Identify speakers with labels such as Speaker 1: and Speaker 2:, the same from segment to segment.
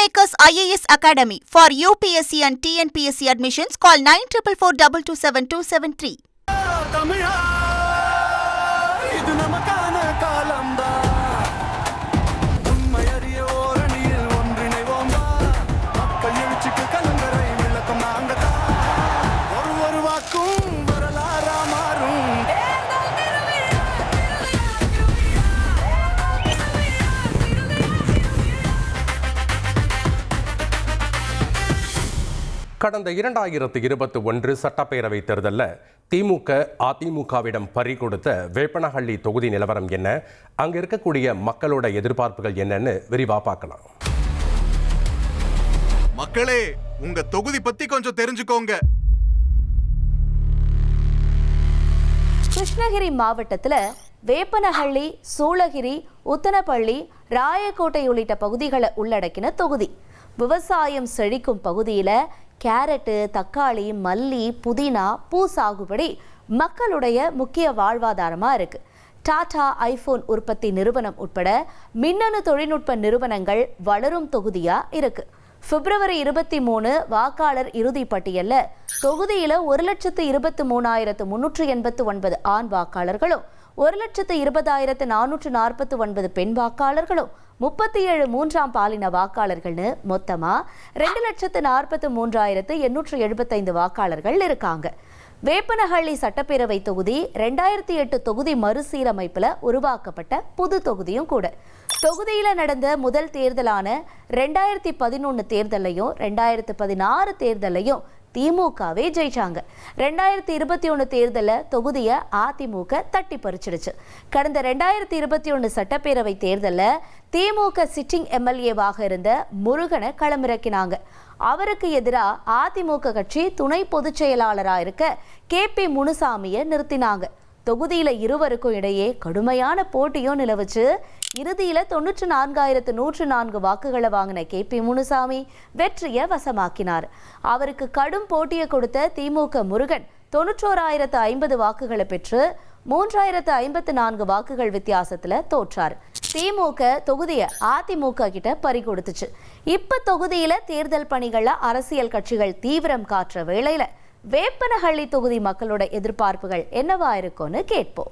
Speaker 1: Kingmakers IAS Academy for UPSC and TNPSC admissions. Call 9444227273.
Speaker 2: கடந்த 2021 சட்டப்பேரவைத் தேர்தலில் திமுக அதிமுகவிடம் பறி கொடுத்த வேப்பனஹள்ளி தொகுதி நிலவரம் என்ன, அங்க இருக்கக்கூடிய மக்களோட எதிர்பார்ப்புகள் என்னன்னு விரிவா பார்க்கலாம்.
Speaker 3: மக்களே, உங்க தொகுதி பத்தி கொஞ்சம் தெரிஞ்சுக்கோங்க.
Speaker 4: கிருஷ்ணகிரி மாவட்டத்துல வேப்பனஹள்ளி, சூளகிரி, உத்தனப்பள்ளி, ராயக்கோட்டை உள்ளிட்ட பகுதிகளை உள்ளடக்கின தொகுதி. விவசாயம் செழிக்கும் பகுதியில கேரட்டு, தக்காளி, மல்லி, புதினா, பூ சாகுபடி மக்களுடைய முக்கிய வாழ்வாதாரமாக இருக்குது. டாடா ஐஃபோன் உற்பத்தி நிறுவனம் உட்பட மின்னணு தொழில்நுட்ப நிறுவனங்கள் வளரும் தொகுதியாக இருக்குது. பிப்ரவரி 23 வாக்காளர் இறுதி பட்டியலில் தொகுதியில் 1,23,389 ஆண் வாக்காளர்களும் 1,20,449 பெண் வாக்காளர்களும் 37 மூன்றாம் பாலின வாக்காளர்கள்னு மொத்தமா 2,43,875 வாக்காளர்கள் இருக்காங்க. வேப்பனஹள்ளி சட்டப்பேரவை தொகுதி 2008 தொகுதி மறுசீரமைப்புல உருவாக்கப்பட்ட புது தொகுதியும் கூட. தொகுதியில நடந்த முதல் தேர்தலான 2011 தேர்தலையும் 2016 தேர்தலையும் திமுகவே ஜெயிச்சாங்க. 2021 தேர்தலில் தொகுதியை அதிமுக தட்டி பறிச்சிடுச்சு. கடந்த 2021 சட்டப்பேரவை தேர்தலில் திமுக சிட்டிங் எம்எல்ஏவாக இருந்த முருகனை களமிறக்கினாங்க. அவருக்கு எதிராக அதிமுக கட்சி துணை பொதுச் செயலாளராக இருக்க KP முனுசாமியை நிறுத்தினாங்க. தொகுதியில் இருவருக்கும் இடையே கடுமையான போட்டியும் நிலவுச்சு. இறுதியில் 94,104 வாக்குகளை வாங்கின KP முனுசாமி வெற்றியை வசமாக்கினார். அவருக்கு கடும் போட்டியை கொடுத்த திமுக முருகன் 91,050 வாக்குகளை பெற்று 3,054 வாக்குகள் வித்தியாசத்தில் தோற்றார். திமுக தொகுதியை அதிமுக கிட்ட பறி கொடுத்துச்சு. இப்ப தொகுதியில தேர்தல் பணிகள்ல அரசியல் கட்சிகள் தீவிரம் காட்டுற வேளையில வேப்பனஹள்ளி தொகுதி மக்களோட எதிர்பார்ப்புகள் என்னவா இருக்கும்னு கேட்போம்.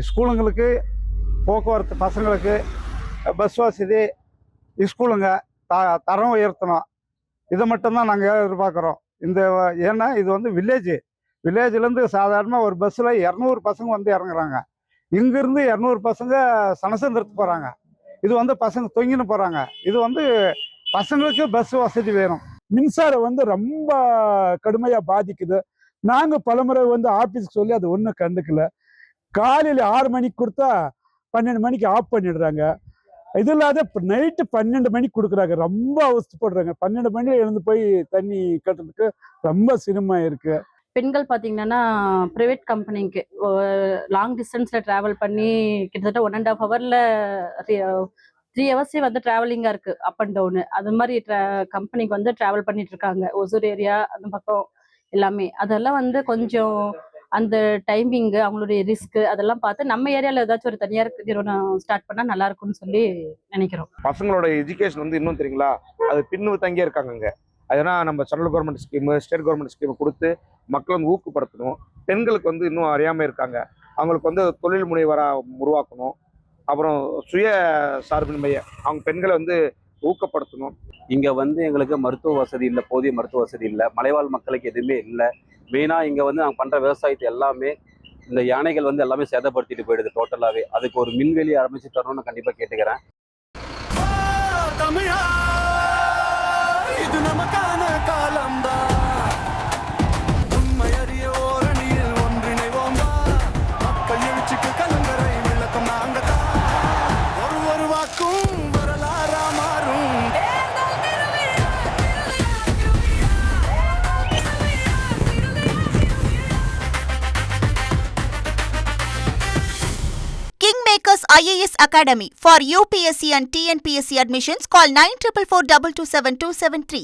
Speaker 5: ஸ்கூலுங்களுக்கு போக்குவரத்து, பசங்களுக்கு பஸ் வசதி, ஸ்கூலுங்க தரம் உயர்த்தணும். இதை மட்டும்தான் நாங்கள் எதிர்பார்க்குறோம். ஏன்னா இது வந்து வில்லேஜ்லேருந்து சாதாரணமாக ஒரு பஸ்ஸில் 200 பசங்க வந்து இறங்குறாங்க. இங்கிருந்து 200 பசங்க சனசந்திரத்து போகிறாங்க. இது வந்து பசங்க தொங்கின்னு போகிறாங்க. இது வந்து பசங்களுக்கு பஸ் வசதி வேணும்.
Speaker 6: மின்சாரம் வந்து ரொம்ப கடுமையாக பாதிக்குது. நாங்கள் பலமுறை வந்து ஆஃபீஸுக்கு சொல்லி அது ஒன்றும் கண்டுக்கல. காலையில் 6 மணிக்கு கொடுத்தா 12 மணிக்கு ஆஃப் பண்ணிடுறாங்க. இது இல்லாத நைட்டு 12 மணிக்கு கொடுக்குறாங்க. ரொம்ப அவஸ்தைப்படுறாங்க. 12 மணியில் எழுந்து போய் தண்ணி கட்டுறதுக்கு ரொம்ப சிரமமாக இருக்குது.
Speaker 7: பெண்கள் பார்த்தீங்கன்னா ப்ரைவேட் கம்பெனிக்கு லாங் டிஸ்டன்ஸில் ட்ராவல் பண்ணி கிட்டத்தட்ட 1.5 ஹவரில் 3 ஹவர்ஸே வந்து ட்ராவலிங்காக இருக்குது, அப் அண்ட் டவுனு. அது மாதிரி கம்பெனிக்கு வந்து ட்ராவல் பண்ணிட்டு இருக்காங்க. ஒசூர் ஏரியா அந்த பக்கம் எல்லாமே. அதெல்லாம் வந்து கொஞ்சம் அந்த டைமிங்கு, அவங்களுடைய ரிஸ்க்கு அதெல்லாம் பார்த்து நம்ம ஏரியாவில் ஏதாச்சும் ஒரு தனியார் நிறுவனம் ஸ்டார்ட் பண்ணால் நல்லா இருக்கும்னு சொல்லி நினைக்கிறோம்.
Speaker 8: பசங்களோட எஜுகேஷன் வந்து இன்னும் தெரியுங்களா, அது பின்னு தங்கியே இருக்காங்க. அதனால் நம்ம central government scheme, state government scheme கொடுத்து மக்களை வந்து ஊக்கப்படுத்தணும். பெண்களுக்கு வந்து இன்னும் அறியாமல் இருக்காங்க, அவங்களுக்கு வந்து தொழில் முனைவராக உருவாக்கணும். அப்புறம் சுய சார்பின்மையை அவங்க பெண்களை வந்து ஊக்கப்படுத்தணும்.
Speaker 9: இங்கே வந்து எங்களுக்கு மருத்துவ வசதி இல்லை, போதிய மருத்துவ வசதி இல்லை. மலைவாழ் மக்களுக்கு எதுவுமே இல்லை. மெயினாக இங்கே வந்து நாங்கள் பண்ணுற விவசாயத்தை எல்லாமே இந்த யானைகள் வந்து எல்லாமே சேதப்படுத்திட்டு போயிடுது டோட்டலாகவே. அதுக்கு ஒரு மின்வெளி ஆரம்பிச்சு தரணும்னு கண்டிப்பாக கேட்டுக்கிறேன்.
Speaker 1: Kingmakers IAS Academy for UPSC and TNPSC admissions. Call 9444227273.